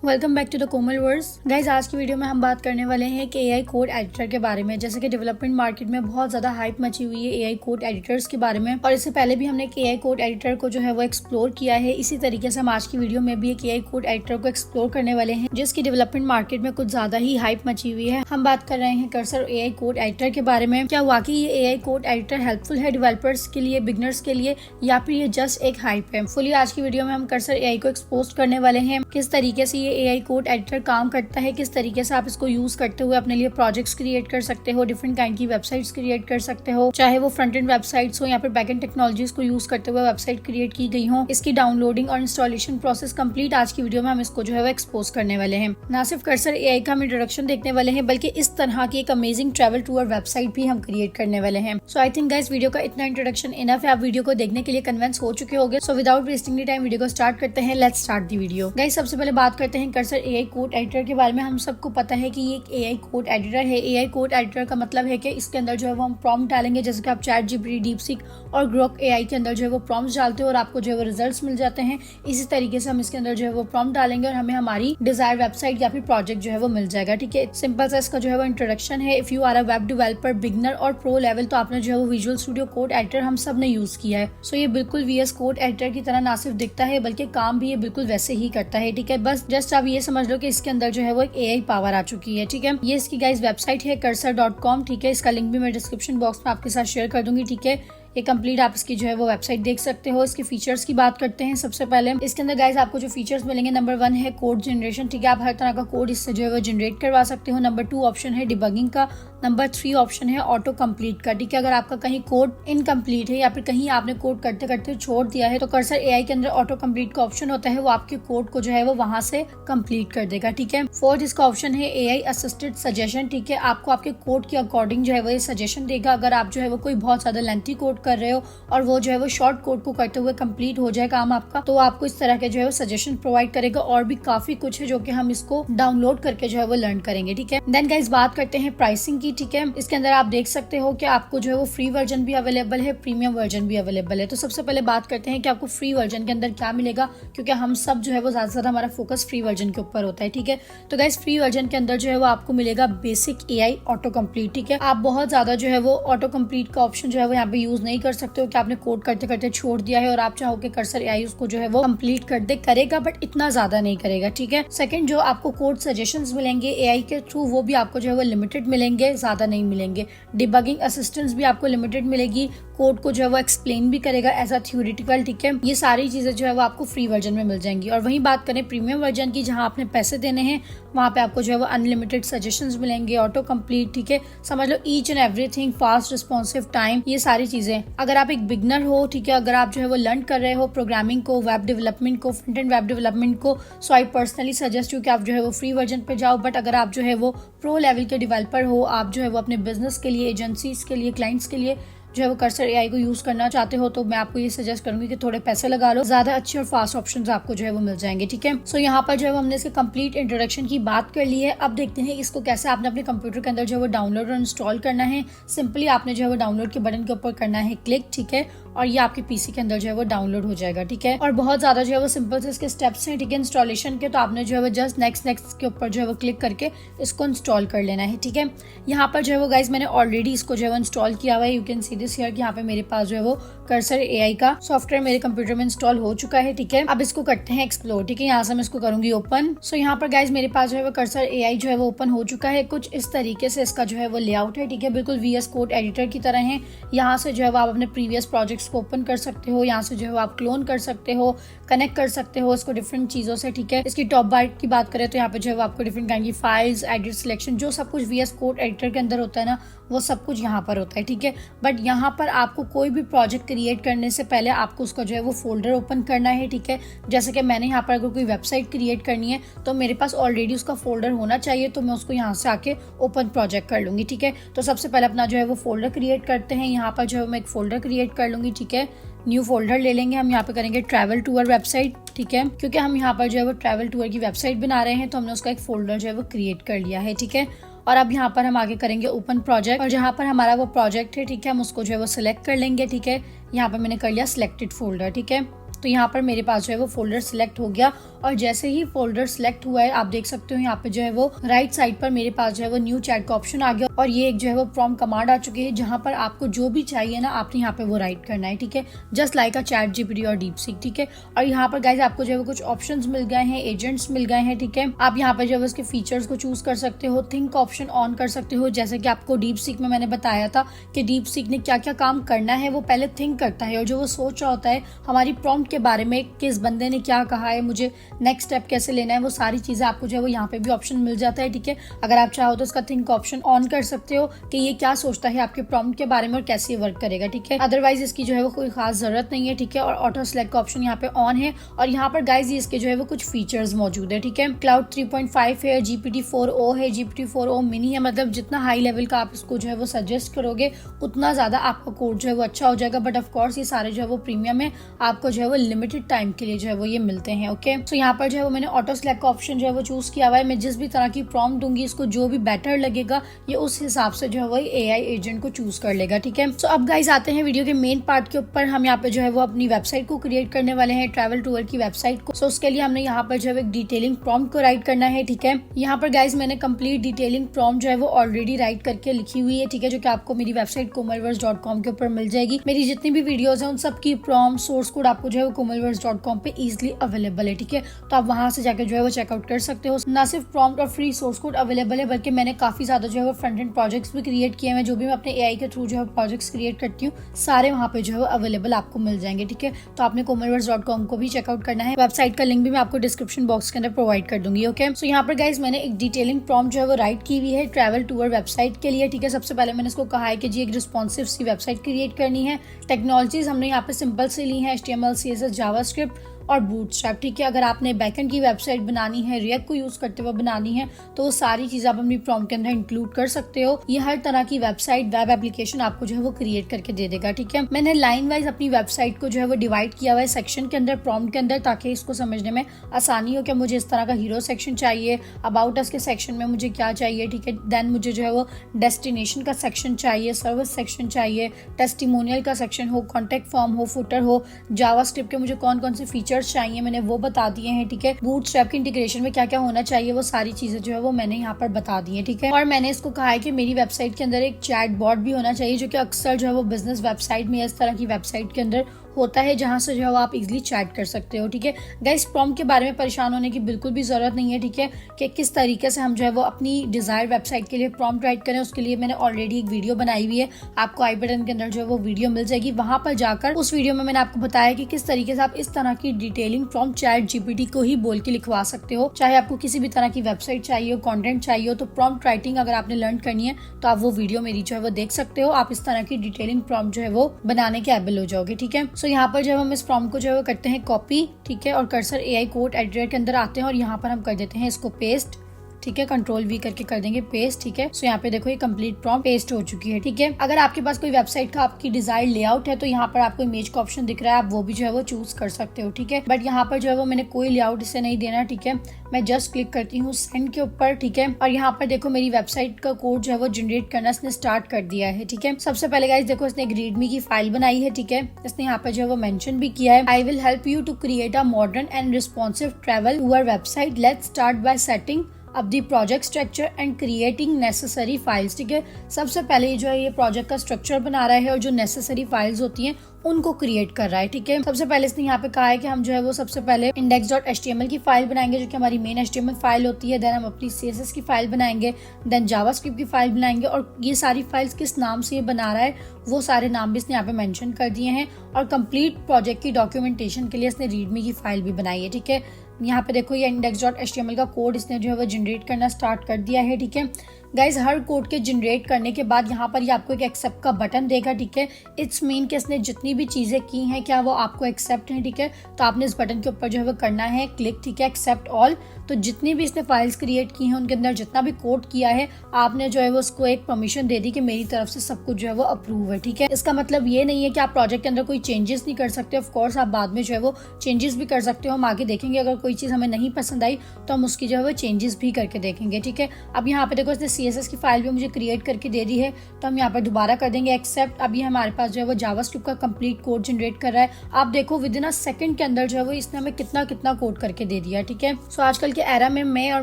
Welcome back to the Komal verse. Guys, आज की video में हम बात करने वाले हैं कि एआई कोड एडिटर के बारे में। जैसे कि डेवलपमेंट मार्केट में बहुत ज्यादा हाइप मची हुई है एआई कोड एडिटर्स के बारे में, और इससे पहले भी हमने एआई कोड एडिटर को जो है वो एक्सप्लोर किया है। इसी तरीके से हम आज की वीडियो में भी एक एआई कोड एडिटर को एक्सप्लोर करने वाले हैं जिसकी डेवलपमेंट मार्केट में कुछ ज्यादा ही हाइप मची हुई है। हम बात कर रहे हैं कर्सर एआई कोड एडिटर के बारे में। क्या वाकई ये एआई कोड एडिटर हेल्पफुल है डेवलपर्स के लिए, बिगनर्स के लिए, या फिर ये जस्ट एक हाइप है? फुली आज की वीडियो में हम कर्सर एआई को एक्सपोज करने वाले हैं, किस तरीके से ये एआई कोड एडिटर काम करता है, किस तरीके से आप इसको यूज करते हुए अपने लिए प्रोजेक्ट्स क्रिएट कर सकते हो, डिफरेंट काइंड की वेबसाइट्स क्रिएट कर सकते हो, चाहे वो फ्रंट एंड वेबसाइट्स हो या फिर बैक एंड टेक्नोलॉजीज को यूज करते हुए वेबसाइट क्रिएट की गई हो। इसकी डाउनलोडिंग और इंस्टॉलेशन प्रोसेस कंप्लीट आज की वीडियो में हम इसको जो है वो एक्सपोज करने वाले हैं। ना सिर्फ कर्सर एआई का हम इंट्रोडक्शन देखने वाले हैं, बल्कि इस तरह की एक अमेजिंग ट्रैवल टूर वेबसाइट भी हम क्रिएट करने वाले हैं। सो आई थिंक गाइस, वीडियो का इतना इंट्रोडक्शन इनफ है। आप वीडियो को देखने के लिए कन्विंस हो चुके होंगे। So without wasting the time video को स्टार्ट करते हैं। Let's start the video. Guys, सबसे पहले बात करते हैं कर्सर एआई कोड एडिटर के बारे में। हम सबको पता है कि ये एक एआई कोड एडिटर है। एआई कोड एडिटर का मतलब है कि इसके अंदर जो है वो हम प्रॉम्प्ट डालेंगे, जैसे कि आप चैट जीपीटी, डीपसीक और ग्रोक एआई के अंदर जो है वो प्रॉम्प्ट्स डालते हो और आपको जो है वो रिजल्ट्स मिल जाते हैं। इसी तरीके से हम इसके अंदर जो है वो प्रॉम्प्ट डालेंगे और हमें हमारी डिजायर वेबसाइट या फिर प्रोजेक्ट जो है वो मिल जाएगा। ठीक है, सिंपल सा इसका जो है वो इंट्रोडक्शन है। If you are a web developer, beginner और प्रो लेवल, तो आपने जो है वो विजुअल स्टूडियो कोड एडिटर हम सब ने यूज किया है। सो ये बिल्कुल वीएस कोड एडिटर की तरह ना सिर्फ दिखता है बल्कि काम भी ये बिल्कुल वैसे ही करता है। ठीक है, बस जस्ट आप ये समझ लो कि इसके अंदर जो है वो एक एआई पावर आ चुकी है। ठीक है, ये इसकी गाइस वेबसाइट है cursor.com। ठीक है, इसका लिंक भी मैं डिस्क्रिप्शन बॉक्स में आपके साथ शेयर कर दूंगी। ठीक है, ये कंप्लीट आप इसकी जो है वो वेबसाइट देख सकते हो। इसके फीचर्स की बात करते हैं। सबसे पहले इसके अंदर गाइस आपको जो फीचर्स मिलेंगे, नंबर 1 है कोड जनरेशन। ठीक है, आप हर तरह का कोड इससे जो है वो जनरेट करवा सकते हो। नंबर 2 ऑप्शन है डिबगिंग का। नंबर 3 ऑप्शन है ऑटो कंप्लीट का। ठीक है, अगर आपका कहीं कोड इनकम्प्लीट है या फिर कहीं आपने कोड करते करते छोड़ दिया है, तो कर्सर एआई के अंदर ऑटो कंप्लीट का ऑप्शन होता है, वो आपके कोड को जो है वो वहां से कंप्लीट कर देगा। ठीक है, 4th इसका ऑप्शन है एआई असिस्टेड सजेशन। ठीक है, आपको आपके कोड के अकॉर्डिंग जो है वो ये सजेशन देगा। अगर आप जो है वो कोई बहुत ज्यादा लेंथी कोड कर रहे हो और वो जो है वो शॉर्ट कोड को करते हुए कंप्लीट हो जाए काम आपका, तो आपको इस तरह के जो है वो सजेशन प्रोवाइड करेगा। और भी काफी कुछ है जो कि हम इसको डाउनलोड करके जो है वो लर्न करेंगे। ठीक है, देन गाइस बात करते हैं प्राइसिंग की। ठीक है, इसके अंदर आप देख सकते हो कि आपको जो है वो फ्री वर्जन भी अवेलेबल है, प्रीमियम वर्जन भी अवेलेबल है। तो सबसे पहले बात करते हैं कि आपको फ्री वर्जन के अंदर क्या मिलेगा, क्योंकि हम सब जो है वो ज्यादा हमारा फोकस फ्री वर्जन के ऊपर होता है। ठीक है, तो गाइस फ्री वर्जन के अंदर जो है वो आपको मिलेगा बेसिक एआई ऑटो कंप्लीट। ठीक है, आप बहुत ज्यादा जो है वो ऑटो कंप्लीट का ऑप्शन जो है वो यहाँ पे यूज नहीं कर सकते हो कि आपने कोड करते करते छोड़ दिया है और आप चाहो कि कर्सर एआई उसको जो है वो कंप्लीट कर दे। करेगा बट इतना ज्यादा नहीं करेगा। ठीक है, सेकंड जो आपको कोड सजेशंस मिलेंगे एआई के थ्रू, वो भी आपको जो है वो लिमिटेड मिलेंगे, ज्यादा नहीं मिलेंगे। डिबगिंग असिस्टेंस भी आपको लिमिटेड मिलेगी। कोड को जो है वो एक्सप्लेन भी करेगा एज अ थ्योरेटिकल। ठीक है, ये सारी चीजें जो है वो आपको फ्री वर्जन में मिल जाएंगी। और वहीं बात करें प्रीमियम वर्जन की, जहां आपने पैसे देने हैं, वहां पे आपको जो है वो अनलिमिटेड सजेशंस मिलेंगे, ऑटो कंप्लीट। ठीक है, समझ लो each and everything, fast responsive time, ये सारी चीजें। अगर आप एक बिगनर हो, ठीक है, अगर आप जो है वो लर्न कर रहे हो प्रोग्रामिंग को, वेब डेवलपमेंट को, फ्रंट एंड वेब डेवलपमेंट को, सो आई पर्सनली सजेस्ट यू कि आप जो है वो फ्री वर्जन पे जाओ। बट अगर आप जो है वो प्रो लेवल के डेवलपर हो, आप जो है वो अपने बिजनेस के लिए, एजेंसीज के लिए, क्लाइंट्स के लिए जो है वो कर्सर एआई को यूज करना चाहते हो, तो मैं आपको ये सजेस्ट करूंगी कि थोड़े पैसे लगा लो, ज्यादा अच्छे और फास्ट ऑप्शंस आपको जो है वो मिल जाएंगे। ठीक है, सो यहाँ पर जो है वो हमने इसके कंप्लीट इंट्रोडक्शन की बात कर ली है। अब देखते हैं इसको कैसे आपने अपने कंप्यूटर के अंदर जो है वो डाउनलोड और इंस्टॉल करना है। सिंपली आपने जो है वो डाउनलोड के बटन के ऊपर करना है क्लिक। ठीक है, और ये आपके पीसी के अंदर जो है वो डाउनलोड हो जाएगा। ठीक है, और बहुत ज्यादा जो है वो सिंपल से इसके स्टेप्स हैं। ठीक है, इंस्टॉलेशन के, तो आपने जो है वो जस्ट नेक्स्ट के ऊपर जो है वो क्लिक करके इसको इंस्टॉल कर लेना है। ठीक है, यहाँ पर जो है वो गाइस मैंने ऑलरेडी इसको जो है वो इंस्टॉल किया हुआ है। You can see this here कि यहाँ पे मेरे पास जो है वो कर्सर एआई का सॉफ्टवेयर मेरे कंप्यूटर में इंस्टॉल हो चुका है। ठीक है, अब इसको करते हैं एक्सप्लोर। ठीक है, यहाँ से मैं इसको करूंगी ओपन। सो यहाँ पर गाइस मेरे पास जो है वो कर्सर एआई जो है वो ओपन हो चुका है। कुछ इस तरीके से इसका जो है वो लेआउट है। ठीक है, बिल्कुल वीएस कोड एडिटर की तरह है। यहाँ से जो है वो आप अपने प्रीवियस प्रोजेक्ट्स को ओपन कर सकते हो, यहाँ से जो है वो आप क्लोन कर सकते हो, कनेक्ट कर सकते हो इसको डिफरेंट चीजों से। ठीक है, इसकी टॉप बार की बात करें तो यहाँ पे जो है वो आपको डिफरेंट काइंड की फाइल्स, एडिट, सिलेक्शन, जो सब कुछ वीएस कोड एडिटर के अंदर होता है ना, वो सब कुछ यहाँ पर होता है। ठीक है, बट यहाँ पर आपको कोई भी प्रोजेक्ट क्रिएट करने से पहले आपको उसका जो है वो फोल्डर ओपन करना है। ठीक है, जैसे कि मैंने यहाँ पर अगर कोई वेबसाइट क्रिएट करनी है तो मेरे पास ऑलरेडी उसका फोल्डर होना चाहिए, तो मैं उसको यहाँ से आके ओपन प्रोजेक्ट कर लूंगी। ठीक है, तो सबसे पहले अपना जो है वो फोल्डर क्रिएट करते हैं। यहाँ पर जो है मैं एक फोल्डर क्रिएट कर लूंगी। ठीक है, न्यू फोल्डर ले लेंगे, हम यहाँ पे करेंगे ट्रैवल टूर वेबसाइट। ठीक है, क्योंकि हम यहाँ पर जो है वो ट्रैवल टूर की वेबसाइट बना रहे हैं, तो हमने उसका एक फोल्डर जो है वो क्रिएट कर लिया है। ठीक है, और अब यहाँ पर हम आगे करेंगे ओपन प्रोजेक्ट, और जहाँ पर हमारा वो प्रोजेक्ट है, ठीक है, हम उसको जो है वो सिलेक्ट कर लेंगे। ठीक है, यहाँ पर मैंने कर लिया सिलेक्टेड फोल्डर। ठीक है, तो यहाँ पर मेरे पास जो है वो फोल्डर सिलेक्ट हो गया और जैसे ही फोल्डर सिलेक्ट हुआ है आप देख सकते हो यहाँ पे जो है वो राइट साइड पर मेरे पास जो है वो न्यू चैट का ऑप्शन आ गया और ये एक जो है वो प्रॉम्प्ट कमांड आ चुकी है जहाँ पर आपको जो भी चाहिए ना आपने यहाँ पे वो राइट करना है, ठीक है, just like a chat GPT और डीपसीक, ठीक है। और यहाँ पर गाइज आपको जो है वो कुछ ऑप्शंस मिल गए हैं, एजेंट्स मिल गए हैं, ठीक है। आप यहाँ पर जो है उसके फीचर्स को चूज कर सकते हो, थिंक ऑप्शन ऑन कर सकते हो। जैसे कि आपको डीपसीक में मैंने बताया था कि डीपसीक ने क्या क्या काम करना है, वो पहले थिंक करता है और जो वो सोच रहा होता है हमारी प्रॉम्प्ट के बारे में, किस बंदे ने क्या कहा है, मुझे नेक्स्ट स्टेप कैसे लेना है, वो सारी चीजें आपको जो है वो यहाँ पे भी ऑप्शन मिल जाता है, ठीक है। अगर आप चाहो तो इसका थिंक ऑप्शन ऑन कर सकते हो कि ये क्या सोचता है आपके प्रॉम्प्ट के बारे में और कैसे वर्क करेगा, ठीक है। अदरवाइज इसकी जो है वो कोई खास जरूरत नहीं है, ठीक है। और ऑटो सेलेक्ट का ऑप्शन यहाँ पे ऑन है और यहाँ पर गाइज इसके जो है वो कुछ फीचर्स मौजूद है, ठीक है। क्लाउड 3.5 है, GPT-4o है, GPT-4o मिनी है, मतलब जितना हाई लेवल का आप इसको जो है वो सजेस्ट करोगे उतना ज्यादा आपका कोड जो है वो अच्छा हो जाएगा। बट ऑफ कोर्स ये सारे जो है वो प्रीमियम है, आपको जो है वो लिमिटेड टाइम के लिए जो है वो ये मिलते हैं, ओके। तो यहाँ पर जो है वो मैंने ऑटो सेलेक्ट का ऑप्शन जो है वो चूज किया हुआ है। मैं जिस भी तरह की प्रॉम्प्ट दूंगी इसको जो भी बेटर लगेगा ये उस हिसाब से जो है वो एआई एजेंट को चूज कर लेगा, ठीक है। सो अब गाइस आते हैं वीडियो के मेन पार्ट के ऊपर। हम यहाँ पे जो है वो अपनी वेबसाइट को क्रिएट करने वाले हैं, ट्रैवल टूर की वेबसाइट को। सो उसके लिए हमने यहाँ पर जो है एक डिटेलिंग प्रॉम्प्ट को राइट करना है, ठीक है। यहाँ पर गाइस मैंने कंप्लीट डिटेलिंग प्रॉम्प्ट जो है वो ऑलरेडी राइट करके लिखी हुई है, ठीक है, जो कि आपको मेरी वेबसाइट komalverse.com के ऊपर मिल जाएगी। मेरी जितनी भी वीडियोस हैं उन सब की प्रॉम्प्ट सोर्स कोड आपको जो है वो komalverse.com पे इजिली अवेलेबल है, ठीक है। तो आप वहां से जाकर जो है वो चेकआउट कर सकते हो। ना सिर्फ प्रॉम्प्ट और फ्री सोर्स कोड अवेलेबल है बल्कि मैंने काफी ज्यादा जो है वो फ्रंट एंड प्रोजेक्ट्स भी क्रिएट किए हैं। जो भी मैं अपने एआई के थ्रू जो है प्रोजेक्ट्स क्रिएट करती हूँ सारे वहाँ पे जो है वो अवेलेबल आपको मिल जाएंगे, ठीक है। तो आपने komalverse.com को भी चेकआउट करना है। वेबसाइट का लिंक भी मैं आपको डिस्क्रिप्शन बॉक्स के अंदर प्रोवाइड कर दूंगी, ओके। सो यहाँ पर गाइस मैंने एक डिटेलिंग प्रॉम्प्ट जो है वो राइट की हुई है ट्रैवल टूर वेबसाइट के लिए, ठीक है। सबसे पहले मैंने इसको कहा है कि जी एक रिस्पॉन्सिव सी वेबसाइट क्रिएट करनी है। टेक्नोलॉजीज हमने यहाँ पे सिंपल से ली है, HTML, CSS, जावास्क्रिप्ट और बूटस्ट्रैप, ठीक है। अगर आपने बैकएंड की वेबसाइट बनानी है, रिएक्ट को यूज करते हुए बनानी है तो वो सारी चीजें आप अपनी प्रॉम्प्ट के अंदर इंक्लूड कर सकते हो। ये हर तरह की वेबसाइट, वेब एप्लीकेशन आपको जो है वो क्रिएट करके दे देगा, ठीक है। मैंने लाइन वाइज अपनी वेबसाइट को जो है वो डिवाइड किया हुआ है सेक्शन के अंदर, प्रॉम्प्ट के अंदर, ताकि इसको समझने में आसानी हो कि मुझे इस तरह का हीरो सेक्शन चाहिए, अबाउट अस के सेक्शन में मुझे क्या चाहिए, ठीक है। देन मुझे जो है वो डेस्टिनेशन का सेक्शन चाहिए, सर्विस सेक्शन चाहिए, टेस्टिमोनियल का सेक्शन हो, कॉन्टेक्ट फॉर्म हो, फुटर हो, जावास्क्रिप्ट के मुझे कौन कौन से फीचर्स चाहिए मैंने वो बता दिए हैं, ठीक है। बूटस्ट्रैप की इंटीग्रेशन में क्या क्या होना चाहिए वो सारी चीजें जो है वो मैंने यहाँ पर बता दी है, ठीक है। और मैंने इसको कहा है कि मेरी वेबसाइट के अंदर एक चैट बॉट भी होना चाहिए, जो कि अक्सर जो है वो बिजनेस वेबसाइट में इस तरह की वेबसाइट के अंदर होता है जहां से जो है वो आप इजीली चैट कर सकते हो, ठीक है। गाइस प्रॉम्प्ट के बारे में परेशान होने की बिल्कुल भी जरूरत नहीं है, ठीक है, कि किस तरीके से हम जो है वो अपनी डिजायर वेबसाइट के लिए प्रॉम्प्ट राइट करें। उसके लिए मैंने ऑलरेडी एक वीडियो बनाई हुई है, आपको आई बटन के अंदर जो है वो वीडियो मिल जाएगी। वहां पर जाकर उस वीडियो में मैंने आपको बताया कि किस तरीके से आप इस तरह की डिटेलिंग प्रॉम्प्ट चैट जीपीटी को ही बोल के लिखवा सकते हो। चाहे आपको किसी भी तरह की वेबसाइट चाहिए हो, कंटेंट चाहिए हो, तो प्रॉम्प्ट राइटिंग अगर आपने लर्न करनी है तो आप वो वीडियो मेरी जो है वो देख सकते हो। आप इस तरह की डिटेलिंग प्रॉम्प्ट जो है वो बनाने के एबल हो जाओगे, ठीक है। सो यहाँ पर जो हम इस प्रॉम्प्ट को जो है वो करते हैं कॉपी, ठीक है, और कर्सर एआई कोड एडिटर के अंदर आते हैं और यहाँ पर हम कर देते हैं इसको पेस्ट, ठीक है। Ctrl+V करके कर देंगे पेस्ट, ठीक है। सो यहाँ पे देखो ये कंप्लीट प्रॉम्प्ट पेस्ट हो चुकी है, ठीक है। अगर आपके पास कोई वेबसाइट का आपकी डिजायर लेआउट है तो यहाँ पर आपको इमेज का ऑप्शन दिख रहा है, आप वो भी जो है वो चूज कर सकते हो, ठीक है। बट यहाँ पर जो है वो मैंने कोई लेआउट इसे नहीं देना, ठीक है। मैं जस्ट क्लिक करती हूँ सेंड के ऊपर, ठीक है। और यहाँ पर देखो मेरी वेबसाइट का कोड जो है वो जनरेट करना इसने स्टार्ट कर दिया है, ठीक है। सबसे पहले गाइस देखो इसने एक रीडमी की फाइल बनाई है, ठीक है। इसने यहाँ पर जो है वो मेंशन भी किया है, I will help you to create a modern and responsive travel tour website, let's start by setting up the project structure and creating necessary files, ठीक है। सबसे पहले जो है ये प्रोजेक्ट का स्ट्रक्चर बना रहा है और जो नेसेसरी फाइल्स होती हैं उनको क्रिएट कर रहा है, ठीक है। सबसे पहले इसने यहाँ पे कहा है कि हम जो है वो सबसे पहले index.html की फाइल बनाएंगे जो कि हमारी मेन HTML फाइल होती है। देन हम अपनी CSS की फाइल बनाएंगे, देन जावास्क्रिप्ट की फाइल बनाएंगे और ये सारी फाइल्स किस नाम से ये बना रहा है वो सारे नाम भी इसने यहाँ पे मेंशन कर दिए हैं। और कंप्लीट प्रोजेक्ट की डॉक्यूमेंटेशन के लिए इसने रीडमी की फाइल भी बनाई है, ठीक है। यहाँ पे देखो ये index.html का कोड इसने जो है वो जनरेट करना स्टार्ट कर दिया है, ठीक है। गाइज हर कोड के जनरेट करने के बाद यहाँ पर ये आपको एक एक्सेप्ट का बटन देगा, ठीक है। इट्स मीन कि इसने जितनी भी चीजें की हैं क्या वो आपको एक्सेप्ट हैं, ठीक है। तो आपने इस बटन के ऊपर जो है वो करना है क्लिक, ठीक है, एक्सेप्ट ऑल। तो जितनी भी इसने फाइल्स क्रिएट की हैं उनके अंदर जितना भी कोड किया है आपने जो है वो उसको एक परमिशन दे दी कि मेरी तरफ से सब कुछ जो है वो अप्रूव है, ठीक है। इसका मतलब ये नहीं है कि आप प्रोजेक्ट के अंदर कोई चेंजेस नहीं कर सकते। ऑफ कोर्स आप बाद में जो है वो चेंजेस भी कर सकते हो, हम आगे देखेंगे। अगर कोई चीज हमें नहीं पसंद आई तो हम उसकी जो है वो चेंजेस भी करके देखेंगे, ठीक है। अब यहाँ पे देखो इसने CSS की फाइल भी मुझे क्रिएट करके दे दी है, तो हम यहाँ पर दोबारा कर देंगे एक्सेप्ट। अभी हमारे पास जो है वो जावास्क्रिप्ट का कंप्लीट कोड जनरेट कर रहा है। आप देखो विद इन अ सेकंड के अंदर जो है वो इसने हमें कितना कितना कोड करके दे दिया, ठीक है। सो आजकल के एरा में मैं और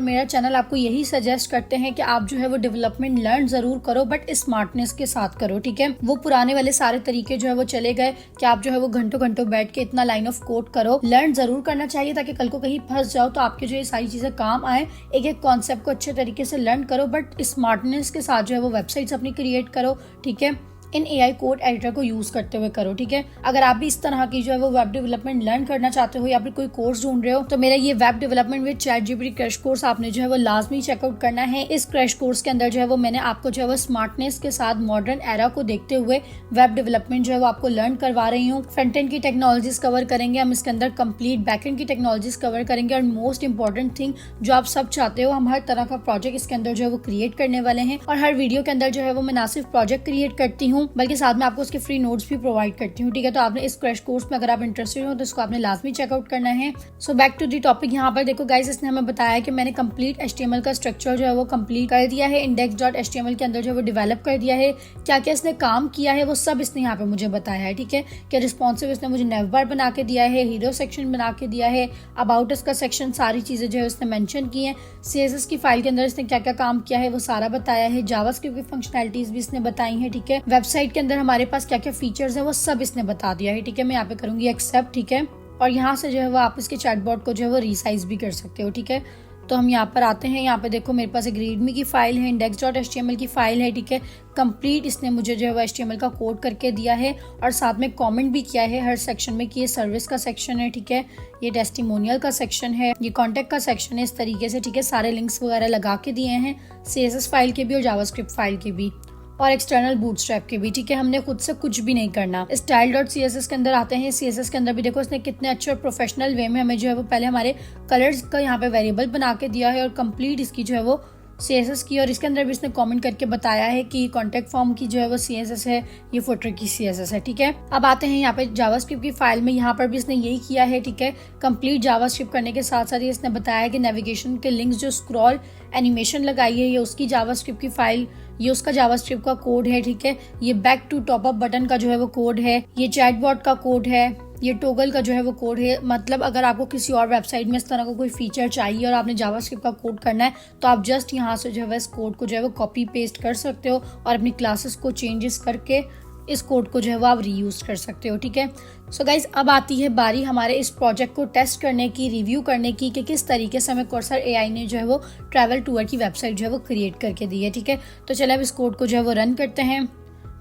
मेरा चैनल आपको यही सजेस्ट करते हैं कि आप जो है वो डेवलपमेंट लर्न जरूर करो, बट स्मार्टनेस के साथ करो, ठीक है। वो पुराने वाले सारे तरीके जो है वो चले गए कि आप जो है वो घंटों घंटों बैठ के इतना लाइन ऑफ कोड करो। लर्न जरूर करना चाहिए ताकि कल को कहीं फंस जाओ तो आपके जो ये सारी चीजें काम आए। एक एक कॉन्सेप्ट को अच्छे तरीके से लर्न करो, बट स्मार्टनेस के साथ जो है वो वेबसाइट्स अपनी क्रिएट करो, ठीक है। इन AI कोड एडिटर को यूज करते हुए करो, ठीक है। अगर आप भी इस तरह की जो है वो वेब डेवलपमेंट लर्न करना चाहते हो या फिर कोई कोर्स ढूंढ रहे हो, तो मेरा ये web development with ChatGPT crash course आपने जो है वो लाजमी चेकआउट करना है। इस क्रैश कोर्स के अंदर जो है वो मैंने आपको जो है वो स्मार्टनेस के साथ मॉडर्न एरा को देखते हुए वेब डेवलपमेंट जो है वो आपको लर्न करवा रही हूँ। फ्रंट एंड की टेक्नोलॉजीज कवर करेंगे हम इसके अंदर, कंप्लीट बैक एंड की टेक्नोलॉजीज कवर करेंगे, और मोस्ट इंपॉर्टेंट थिंग जो आप सब चाहते हो, हम हर तरह का प्रोजेक्ट इसके अंदर जो है वो क्रिएट करने वाले हैं। और हर वीडियो के अंदर जो है वो मैं ना सिर्फ प्रोजेक्ट क्रिएट करती हूँ बल्कि साथ में उसके फ्री नोट्स भी प्रोवाइड करती हूँ, ठीक है। तो आपने इस क्रैश कोर्स में अगर आप इंटरेस्टेड हो तो इसको आपने लाजमी चेकआउट करना है। So back to the topic. यहाँ पर देखो गाइस, इसने हमें बताया कि मैंने कंप्लीट HTML का स्ट्रक्चर जो है वो कंप्लीट कर दिया है, index.html के अंदर जो है वो डेवलप कर दिया है। क्या क्या इसने काम किया है वो सब इसने यहाँ पे मुझे बताया है, ठीक है। कि रिस्पॉन्सिव इसने मुझे नेव बार बना के दिया है, हीरो सेक्शन बना के दिया है, अबाउट अस का सेक्शन, सारी चीजें जो है उसने मेंशन की है। CSS की फाइल के अंदर इसने क्या क्या काम किया है वो सारा बताया है। जावास्क्रिप्ट की फंक्शनैलिटीज भी इसने बताई है, ठीक है। वेबसाइट के अंदर हमारे पास क्या क्या फीचर्स है वो सब इसने बता दिया है, ठीक है। मैं यहाँ पे करूंगी एक्सेप्ट, ठीक है। और यहाँ से जो है वो आप इसके चैटबॉट को जो है वो रीसाइज भी कर सकते हो, ठीक है। तो हम यहाँ पर आते हैं। यहाँ पे देखो मेरे पास एक रीडमी की फाइल है, index.html की फाइल है, ठीक है। कंप्लीट इसने मुझे जो है वो HTML का कोड करके दिया है और साथ में कमेंट भी किया है हर सेक्शन में कि ये सर्विस का सेक्शन है, ठीक है। ये टेस्टिमोनियल का सेक्शन है, ये कॉन्टेक्ट का सेक्शन है, इस तरीके से, ठीक है। सारे लिंक्स वगैरह लगा के दिए हैं, CSS फाइल के भी और जावास्क्रिप्ट फाइल के भी और एक्सटर्नल बूटस्ट्रैप के भी, ठीक है। हमने खुद से कुछ भी नहीं करना। style.css के अंदर आते हैं। CSS के अंदर भी देखो इसने कितने अच्छे और प्रोफेशनल वे में हमें जो है वो पहले हमारे कलर्स का यहाँ पे वेरिएबल बना के दिया है और कंप्लीट इसकी जो है वो CSS की, और इसके अंदर भी इसने कमेंट करके बताया है कि कॉन्टेक्ट फॉर्म की जो है वो CSS है, ये फुटर की CSS है, ठीक है। अब आते हैं यहाँ पे जावास्क्रिप्ट की फाइल में। यहाँ पर भी इसने यही किया है, ठीक है। कंप्लीट जावास्क्रिप्ट करने के साथ साथ इसने बताया है कि नेविगेशन के लिंक्स जो स्क्रॉल एनिमेशन लगाई है ये उसकी जावास्क्रिप्ट की फाइल, ये उसका जावास्क्रिप्ट का कोड है, ठीक है। ये back to top up button का जो है वो कोड है, ये चैटबॉट का कोड है, ये टोगल का जो है वो कोड है। मतलब अगर आपको किसी और वेबसाइट में इस तरह का कोई फीचर चाहिए और आपने जावास्क्रिप्ट का कोड करना है तो आप जस्ट यहाँ से जो है इस कोड को जो है वो कॉपी पेस्ट कर सकते हो और अपनी क्लासेस को चेंजेस करके इस कोड को जो है वो आप रीयूज कर सकते हो, ठीक है। सो गाइज, अब आती है बारी हमारे इस प्रोजेक्ट को टेस्ट करने की, रिव्यू करने की कि किस तरीके से हमें कर्सर AI ने जो है वो ट्रैवल टूर की वेबसाइट जो है वो क्रिएट करके दी है, ठीक है। तो चलिए अब इस कोड को जो है वो रन करते हैं।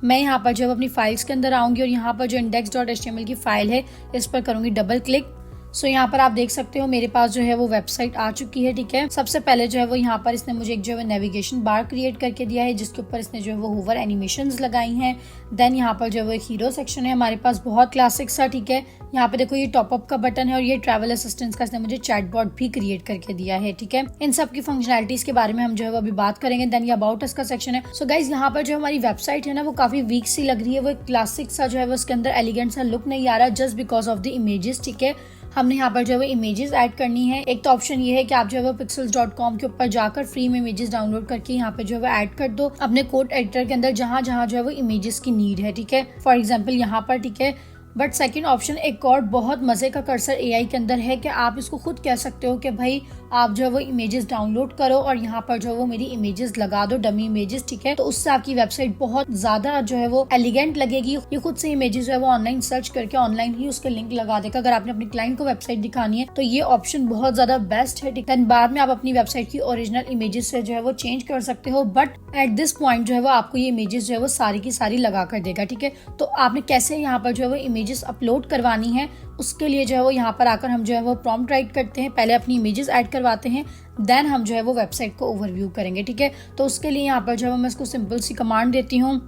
मैं यहाँ पर जो है अपनी फाइल्स के अंदर आऊंगी और यहाँ पर जो index.html की फाइल है इस पर करूंगी डबल क्लिक। सो यहाँ पर आप देख सकते हो मेरे पास जो है वो वेबसाइट आ चुकी है, ठीक है। सबसे पहले जो है वो यहाँ पर इसने मुझे एक जो है नेविगेशन बार क्रिएट करके दिया है जिसके ऊपर इसने जो है वो होवर एनिमेशंस लगाई हैं। देन यहाँ पर जो है वो एक हीरो सेक्शन है हमारे पास, बहुत क्लासिक सा, ठीक है। यहाँ पे देखो ये टॉपअप का बटन है और ये ट्रैवल असिस्टेंस का इसने मुझे चैटबॉट भी क्रिएट करके दिया है, ठीक है। इन सब की फंक्शनैलिटीज के बारे में हम जो है वो अभी बात करेंगे। देन ये अबाउट अस का सेक्शन है। सो गाइज, यहाँ पर जो हमारी वेबसाइट है ना वो काफी वीक सी लग रही है, वो एक क्लासिक सा जो है वो उसके अंदर एलिगेंट सा लुक नहीं आ रहा just because of the images, ठीक है। हमने यहाँ पर जो है वो इमेजेस ऐड करनी है। एक तो ऑप्शन ये है कि आप जो है वो pixels.com के ऊपर जाकर फ्री में इमेजेस डाउनलोड करके यहाँ पे जो है वो ऐड कर दो अपने कोड एडिटर के अंदर जहाँ जहाँ जो है वो इमेजेस की नीड है, ठीक है। फॉर एग्जाम्पल यहाँ पर, ठीक है। बट सेकंड ऑप्शन एक और बहुत मजे का कर्सर AI के अंदर है कि आप इसको खुद कह सकते हो कि भाई आप जो है वो इमेजेस डाउनलोड करो और यहाँ पर जो है वो मेरी इमेजेस लगा दो, डमी इमेजेस, ठीक है। तो उससे आपकी वेबसाइट बहुत ज्यादा जो है वो एलिगेंट लगेगी। ये खुद से इमेजेस जो है वो ऑनलाइन सर्च करके ऑनलाइन ही उसके लिंक लगा देगा। अगर आपने अपने क्लाइंट को वेबसाइट दिखानी है तो ये ऑप्शन बहुत ज्यादा बेस्ट है, ठीक है। बाद में आप अपनी वेबसाइट की ओरिजिनल इमेजेस से जो है वो चेंज कर सकते हो, बट एट दिस पॉइंट जो है वो आपको ये इमेजेस जो है वो सारी की सारी लगा कर देगा, ठीक है। तो आपने कैसे यहाँ पर जो है वो इमेजेस अपलोड करवानी है उसके लिए जो है वो यहाँ पर आकर हम जो है वो प्रॉम्प्ट राइट करते हैं, पहले अपनी इमेजेस ऐड करवाते हैं, देन हम जो है वो वेबसाइट को ओवरव्यू करेंगे, ठीक है। तो उसके लिए यहाँ पर जो है मैं इसको सिंपल सी कमांड देती हूँ।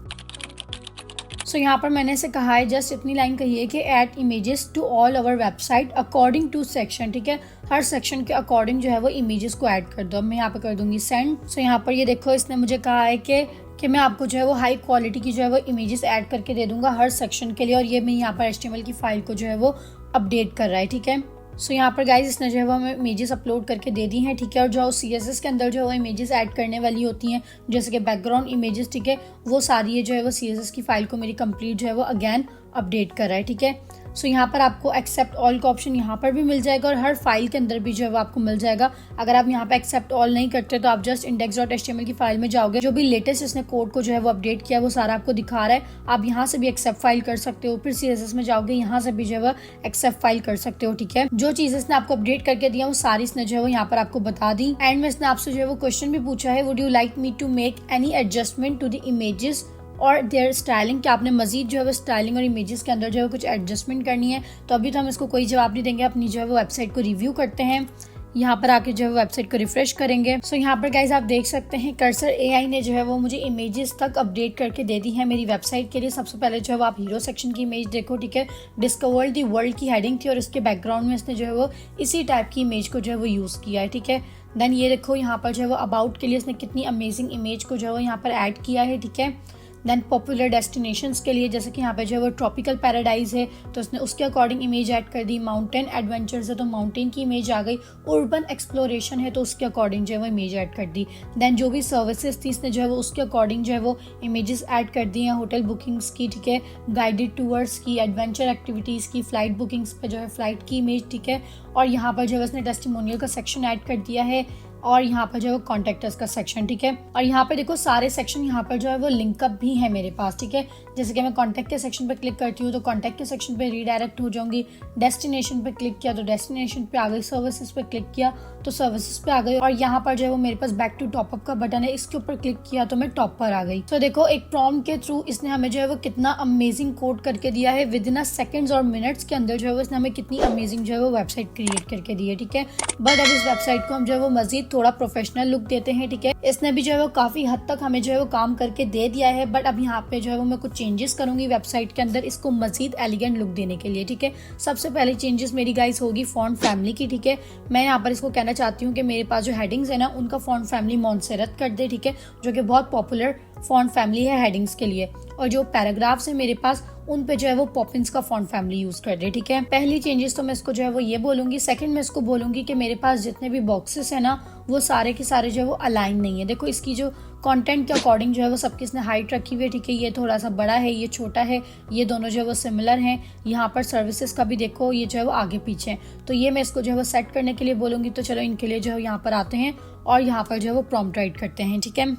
सो यहाँ पर मैंने इसे कहा है, जस्ट इतनी लाइन कही है कि add images to all our website according to section, ठीक है। हर सेक्शन के अकॉर्डिंग जो है वो इमेजेस को ऐड कर दो। अब मैं यहाँ पे कर दूंगी सेंड। सो यहाँ पर ये देखो इसने मुझे कहा है कि मैं आपको जो है वो हाई क्वालिटी की जो है वो इमेजेस ऐड करके दे दूंगा हर सेक्शन के लिए, और ये मैं यहाँ पर HTML की फाइल को जो है वो अपडेट कर रहा है, ठीक है। सो यहाँ पर गाइज इसने जो है वो हमें इमेजेस अपलोड करके दे दी हैं, ठीक है। और जो CSS के अंदर जो है इमेजेस ऐड करने वाली होती हैं, जैसे कि बैकग्राउंड इमेजेस, ठीक है, वो सारी ये जो है वो CSS की फाइल को मेरी कंप्लीट जो है वो अगेन अपडेट कर रहा है, ठीक है। सो यहाँ पर आपको एक्सेप्ट ऑल का ऑप्शन यहाँ पर भी मिल जाएगा और हर फाइल के अंदर भी जो है वो आपको मिल जाएगा। अगर आप यहाँ पे एक्सेप्ट ऑल नहीं करते तो आप जस्ट index.html की फाइल में जाओगे, जो भी लेटेस्ट इसने कोड को जो है वो अपडेट किया वो सारा आपको दिखा रहा है। आप यहाँ से भी एक्सेप्ट फाइल कर सकते हो, फिर CSS में जाओगे, यहाँ से भी जो है वो एक्सेप्ट फाइल कर सकते हो, ठीक है। जो चीज इसने आपको अपडेट करके दिया वो सारी इसने जो है वो यहाँ पर आपको बता दी। एंड में इसने आपसे जो है वो क्वेश्चन भी पूछा है, would you like me to make any adjustment to the images और देयर स्टाइलिंग, कि आपने मजीद जो है वो स्टाइलिंग और इमेजेस के अंदर जो है कुछ एडजस्टमेंट करनी है। तो अभी तो हम इसको कोई जवाब नहीं देंगे, अपनी जो है वो वेबसाइट को रिव्यू करते हैं। यहाँ पर आके जो है वेबसाइट को रिफ्रेश करेंगे। सो यहाँ पर गाइज आप देख सकते हैं कर्सर AI ने जो है वो मुझे इमेजेस तक अपडेट करके दे दी है मेरी वेबसाइट के लिए। सबसे पहले जो है वो आप हीरो सेक्शन की इमेज देखो, ठीक है, डिस्कवर द वर्ल्ड की हेडिंग थी और इसके बैकग्राउंड में इसने जो है वो इसी टाइप की इमेज को जो है वो यूज किया है, ठीक है। देन ये देखो यहाँ पर जो है वो अबाउट के लिए इसने कितनी अमेजिंग इमेज को जो है वो यहाँ पर ऐड किया है, ठीक है। देन पॉपुलर डेस्टिनेशंस के लिए, जैसे कि यहाँ पे जो है वो ट्रॉपिकल पैराडाइज है तो उसने उसके अकॉर्डिंग इमेज ऐड कर दी। माउंटेन एडवेंचर्स है तो माउंटेन की इमेज आ गई। urban एक्सप्लोरेशन है तो उसके अकॉर्डिंग जो है वो इमेज ऐड कर दी। देन जो भी सर्विसेज थी इसने जो है वो उसके अकॉर्डिंग जो है वो इमेजेस ऐड कर दी हैं, होटल बुकिंग्स की, ठीक है, गाइडेड टूर्स की, एडवेंचर एक्टिविटीज की, फ्लाइट बुकिंग्स पे जो है फ्लाइट की इमेज, ठीक है। और यहाँ पर जो है उसने टेस्टिमोनियल का सेक्शन ऐड कर दिया है और यहाँ पर जो है वो कॉन्टेक्टर्स का सेक्शन, ठीक है। और यहाँ पर देखो सारे सेक्शन यहाँ पर जो है वो लिंकअप भी है मेरे पास, ठीक है। जैसे कि मैं कॉन्टैक्ट के सेक्शन पे क्लिक करती हूँ तो कॉन्टैक्ट के सेक्शन पे रीडायरेक्ट हो जाऊंगी। डेस्टिनेशन पे क्लिक किया तो डेस्टिनेशन पे आ गई। सर्विसेज पे क्लिक किया तो सर्विसेज पे आ गई। और यहाँ पर जो है वो मेरे पास बैक टू टॉपअप का बटन है, इसके ऊपर क्लिक किया तो मैं टॉप पर आ गई। तो देखो एक प्रॉम्प्ट के थ्रू इसने हमें जो है वो कितना अमेजिंग कोड करके दिया है। विद इन सेकंड्स और मिनट्स के अंदर जो है वो इसने हमें कितनी अमेजिंग जो है वो वेबसाइट क्रिएट करके दी है, ठीक है। बट अब इस वेबसाइट को हम जो है वो मजीद थोड़ा प्रोफेशनल लुक देते हैं, ठीक है। इसने भी जो है वो काफी हद तक हमें जो है वो काम करके दे दिया है। बट अब यहाँ पे जो है वो मैं कुछ चेंजेस करूंगी वेबसाइट के अंदर इसको मजीद एलिगेंट लुक देने के लिए, ठीक है। सबसे पहले चेंजेस मेरी गाइस होगी फॉन्ट फैमिली की, ठीक है। मैं यहाँ पर इसको कहना चाहती हूँ कि मेरे पास जो हेडिंग्स है ना उनका फॉन्ट फैमिली मॉन्सेरत कर दे, ठीक है, जो कि बहुत पॉपुलर फॉन्ट फैमिली है हेडिंग्स के लिए। और जो पैराग्राफ्स है मेरे पास उन पे जो है वो पॉपिंस का फॉन्ट फैमिली यूज कर दे, ठीक है। पहली चेंजेस तो मैं इसको जो है वो ये बोलूंगी। सेकंड मैं इसको बोलूंगी कि मेरे पास जितने भी बॉक्सेस है ना वो सारे के सारे जो है वो अलाइन नहीं है। देखो इसकी जो कंटेंट के अकॉर्डिंग जो है वो सबकी इसने हाइट रखी हुई है, ठीक है। ये थोड़ा सा बड़ा है, ये छोटा है, ये दोनों जो है वो सिमिलर हैं। यहाँ पर सर्विसेज का भी देखो ये जो है वो आगे पीछे है। तो ये मैं इसको जो है वो सेट करने के लिए बोलूंगी। तो चलो इनके लिए जो है यहाँ पर आते हैं और यहाँ पर जो है वो प्रॉम्प्ट राइट करते हैं, ठीक है।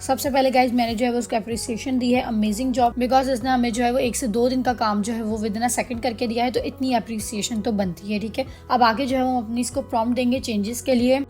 सबसे पहले गाइज मैंने जो है वो उसको अप्रिसिएशन दी है, अमेजिंग जॉब, बिकॉज इसने हमें जो है वो 1 से 2 दिन का काम जो है वो विद इन अ सेकंड करके दिया है। तो इतनी अप्रिसिएशन तो बनती है, ठीक है। अब आगे जो है वो अपनी इसको प्रॉम्प्ट देंगे चेंजेस के लिए।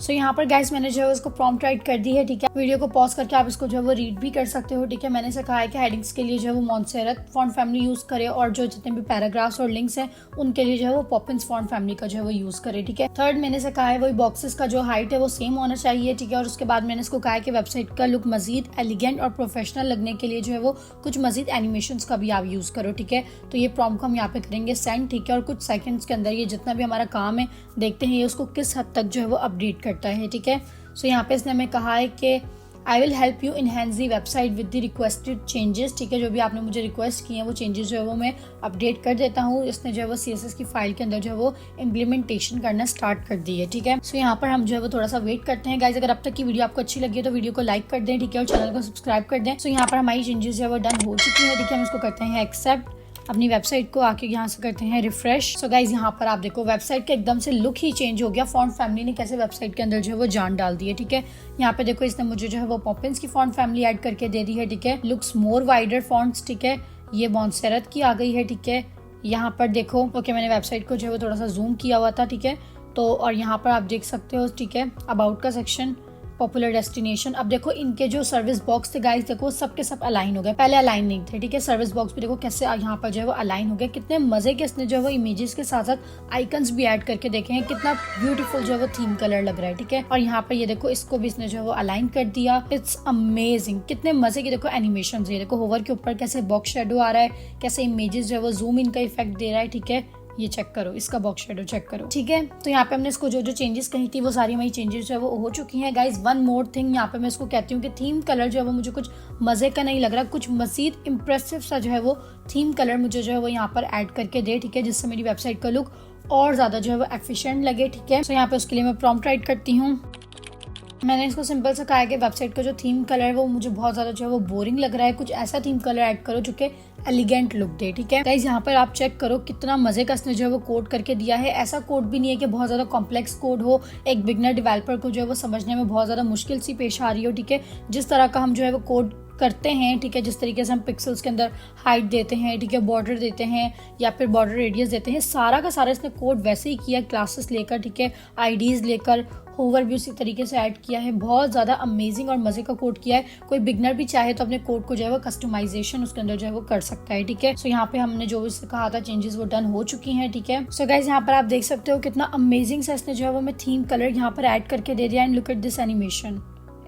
सो यहाँ पर गाइस मैंने जो है उसको प्रॉम्प्ट राइट कर दी है, ठीक है। वीडियो को पॉज करके आप इसको जो है वो रीड भी कर सकते हो, ठीक है। मैंने इसे कहा है कि हेडिंग्स के लिए जो है वो मॉन्सेरत फॉन्ट फैमिली यूज करे और जो जितने भी पैराग्राफ्स और लिंक्स हैं उनके लिए जो है वो पॉपिंस फॉन्ट फैमिली का जो है वो यूज करे, ठीक है। थर्ड मैंने इसे कहा है वही बॉक्सेस का जो हाइट है वो सेम होना चाहिए, ठीक है। और उसके बाद मैंने इसको कहा है कि वेबसाइट का लुक मजीद एलिगेंट और प्रोफेशनल लगने के लिए जो है वो कुछ मजीद एनिमेशन का भी आप यूज करो, ठीक है। तो ये प्रॉम्प्ट को हम यहाँ पे करेंगे सेंड, ठीक है। और कुछ सेकंड्स के अंदर ये जितना भी हमारा काम है देखते हैं ये उसको किस हद तक जो है वो अपडेट करता है, ठीक है। सो यहाँ पे इसने हमें कहा है कि आई will help you enhance the website with the requested changes, ठीक है। जो भी आपने मुझे रिक्वेस्ट किए हैं वो चेंजेस जो है वो मैं अपडेट कर देता हूँ। इसने जो है वो CSS की फाइल के अंदर जो है वो इम्प्लीमेंटेशन करना स्टार्ट कर दी है, ठीक है। सो यहाँ पर हम जो है वो थोड़ा सा वेट करते हैं गाइज। अगर अब तक की वीडियो आपको अच्छी लगी है तो वीडियो को लाइक कर दें, ठीक है, और चैनल को सब्सक्राइब कर दें। सो यहाँ पर हमारी चेंजेस जो है वो डन हो चुकी है, ठीक है। हम इसको करते हैं एक्सेप्ट, अपनी वेबसाइट को आके यहाँ से करते हैं रिफ्रेश। सो गाइज यहाँ पर आप देखो वेबसाइट का एकदम से लुक ही चेंज हो गया। फॉन्ट फैमिली ने कैसे वेबसाइट के अंदर जो है वो जान डाल दी है, ठीक है। यहाँ पे देखो इसने मुझे जो है वो पॉपिंस की फॉन्ट फैमिली ऐड करके दे दी है, ठीक है। लुक्स मोर वाइडर फॉन्ट्स, ठीक है। ये मॉन्सेरत की आ गई है, ठीक है। यहाँ पर देखो ओके मैंने वेबसाइट को जो है वो थोड़ा सा जूम किया हुआ था, ठीक है। तो और यहाँ पर आप देख सकते हो, ठीक है, अबाउट का सेक्शन, पॉपुलर डेस्टिनेशन। अब देखो इनके जो सर्विस बॉक्स थे गाइस देखो सबके सब अलाइन हो गए, पहले अलाइन नहीं थे, ठीक है। सर्विस बॉक्स भी देखो कैसे यहाँ पर जो है वो अलाइन हो गया। कितने मजे के इसने जो है वो इमेजेस के साथ साथ आइकन्स भी ऐड करके देखे हैं। कितना ब्यूटीफुल जो है वो थीम कलर लग रहा है, ठीक है। और यहाँ पर ये देखो इसको भी इसने जो है वो अलाइन कर दिया। इट्स अमेजिंग, कितने मजे की देखो एनिमेशन है। देखो होवर के ऊपर कैसे बॉक्स शेडो आ रहा है, कैसे इमेजेस जो है वो जूम इन का इफेक्ट दे रहा है, ठीक है। ये चेक करो, इसका बॉक्स शेडो चेक करो, ठीक है। तो यहाँ पे हमने इसको जो जो चेंजेस कही थी वो सारी हमारी चेंजेस जो है वो हो चुकी हैं गाइज। वन मोर थिंग, यहाँ पे मैं इसको कहती हूँ कि थीम कलर जो है वो मुझे कुछ मजे का नहीं लग रहा, कुछ मजीद इम्प्रेसिव सा जो है वो थीम कलर मुझे जो है वो यहाँ पर ऐड करके दे, ठीक है, जिससे मेरी वेबसाइट का लुक और ज्यादा जो है वो एफिशिएंट लगे, ठीक है। तो यहाँ पे उसके लिए मैं प्रॉम्प्ट राइट करती हूँ। मैंने इसको सिंपल सा कहा है कि वेबसाइट का जो थीम कलर है वो मुझे बहुत ज्यादा जो है वो बोरिंग लग रहा है, कुछ ऐसा थीम कलर ऐड करो जो कि एलिगेंट लुक दे, ठीक है। गाइस यहाँ पर आप चेक करो कितना मजे का इसने जो है वो कोड करके दिया है। ऐसा कोड भी नहीं है कि बहुत ज्यादा कॉम्प्लेक्स कोड हो, एक बिगनर डेवलपर को जो है वो समझने में बहुत ज्यादा मुश्किल सी पेश आ रही हो, ठीक है। जिस तरह का हम जो है वो कोड करते हैं, ठीक है, जिस तरीके से हम पिक्सल्स के अंदर हाइट देते हैं, ठीक है, बॉर्डर देते हैं या फिर बॉर्डर रेडियस देते हैं, सारा का सारा इसने कोड वैसे ही किया, क्लासेस लेकर, ठीक है, आईडीज लेकर, ओवरव्यू इसी तरीके से ऐड किया है। बहुत ज़्यादा अमेजिंग और मजे का कोड किया है। कोई बिगनर भी चाहे तो अपने कोड को जो है वो कस्टमाइजेशन उसके अंदर जो है वो कर सकता है, ठीक है। सो यहाँ पे हमने जो भी कहा था चेंजेस वो डन हो चुकी हैं, ठीक है। सो गाइज यहाँ पर आप देख सकते हो कितना अमेजिंग सा इसने जो है वो हमें थीम कलर यहाँ पर ऐड करके दे दिया। And look at this animation,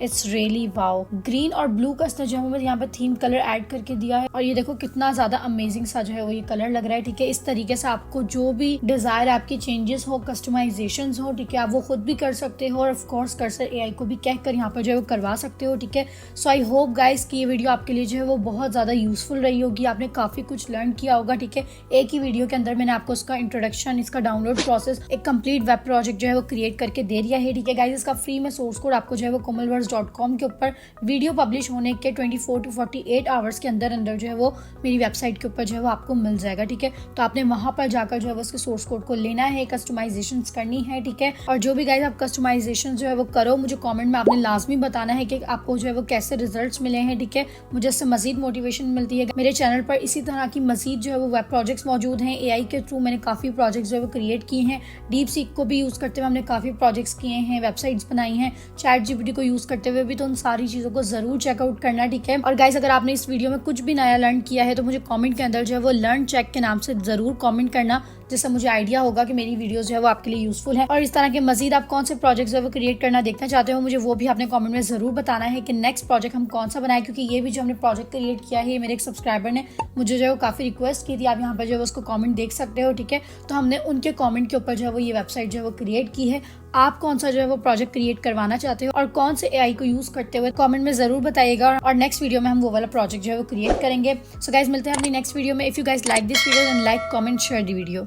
it's really wow. Green और ब्लू का इसने जो है यहाँ पे थीम कलर ऐड करके दिया है और ये देखो कितना ज्यादा अमेजिंग सा जो है वो ये कलर लग रहा है, ठीक है। इस तरीके से आपको जो भी डिजायर, आपकी चेंजेस हो, कस्टमाइजेशन हो, ठीक है, आप वो खुद भी कर सकते हो और ऑफ कोर्स कर्सर एआई को भी कहकर यहाँ पर जो है वो करवा सकते हो, ठीक है। सो आई होप गाइस कि ये वीडियो आपके लिए जो है वो बहुत ज्यादा यूजफुल रही होगी, आपने काफी कुछ लर्न किया होगा, ठीक है। एक ही वीडियो के अंदर मैंने आपको इसका इंट्रोडक्शन, इसका डाउनलोड प्रोसेस, एक कंप्लीट वेब प्रोजेक्ट जो है वो क्रिएट करके दे दिया है, ठीक है गाइस। इसका फ्री में सोर्स कोड आपको जो है वो komalworks.com के ऊपर वीडियो पब्लिश होने के 24 to 48 आवर्स के अंदर अंदर जो है वो मेरी वेबसाइट के ऊपर जो है वो आपको मिल जाएगा, ठीक है। तो आपने वहां पर जाकर जो है वो उसके सोर्स कोड को लेना है, कस्टमाइजेशन करनी है, ठीक है। और जो भी गाइस आप कस्टमाइजेशन जो है वो करो, मुझे कमेंट में आपने लाजमी बताना है कि आपको जो है वो कैसे रिजल्ट्स मिले हैं, ठीक है। मुझे इससे मजीद मोटिवेशन मिलती है। मेरे चैनल पर इसी तरह की मजीद जो है वो वेब प्रोजेक्ट्स मौजूद हैं। एआई के थ्रू मैंने काफी प्रोजेक्ट्स जो है वो क्रिएट किए हैं। डीप सीक को भी यूज करते हुए हमने काफी प्रोजेक्ट्स किए हैं, वेबसाइट्स बनाई हैं। चैट जीपीटी को यूज करते हुए भी, तो उन सारी चीजों को जरूर चेकआउट करना, ठीक है। और गाइस अगर आपने इस वीडियो में कुछ भी नया लर्न किया है तो मुझे कमेंट के अंदर जो है वो लर्न चेक के नाम से जरूर कमेंट करना, जिससे मुझे आइडिया होगा कि मेरी वीडियोस जो है वो आपके लिए यूजफुल है। और इस तरह के मजीद आप कौन से प्रोजेक्ट जो है वो क्रिएट करना देखना चाहते हो, मुझे वो भी आपने कमेंट में जरूर बताना है कि नेक्स्ट प्रोजेक्ट हम कौन सा बनाए, क्योंकि ये भी जो हमने प्रोजेक्ट क्रिएट किया है, मेरे एक सब्सक्राइबर ने मुझे जो है वो काफी रिक्वेस्ट की थी, आप यहाँ पर जो है उसको कमेंट देख सकते हो, ठीक है। तो हमने उनके कमेंट के ऊपर जो है वो ये वेबसाइट जो है वो क्रिएट की है। आप कौन सा जो है वो प्रोजेक्ट क्रिएट करवाना चाहते हो और कौन से एआई को यूज करते हुए कमेंट में जरूर बताइएगा, और नेक्स्ट वीडियो में हम वो वाला प्रोजेक्ट जो है वो क्रिएट करेंगे। सो गाइस मिलते हैं अपनी नेक्स्ट वीडियो में। If you guys like this video then like, comment, share the video.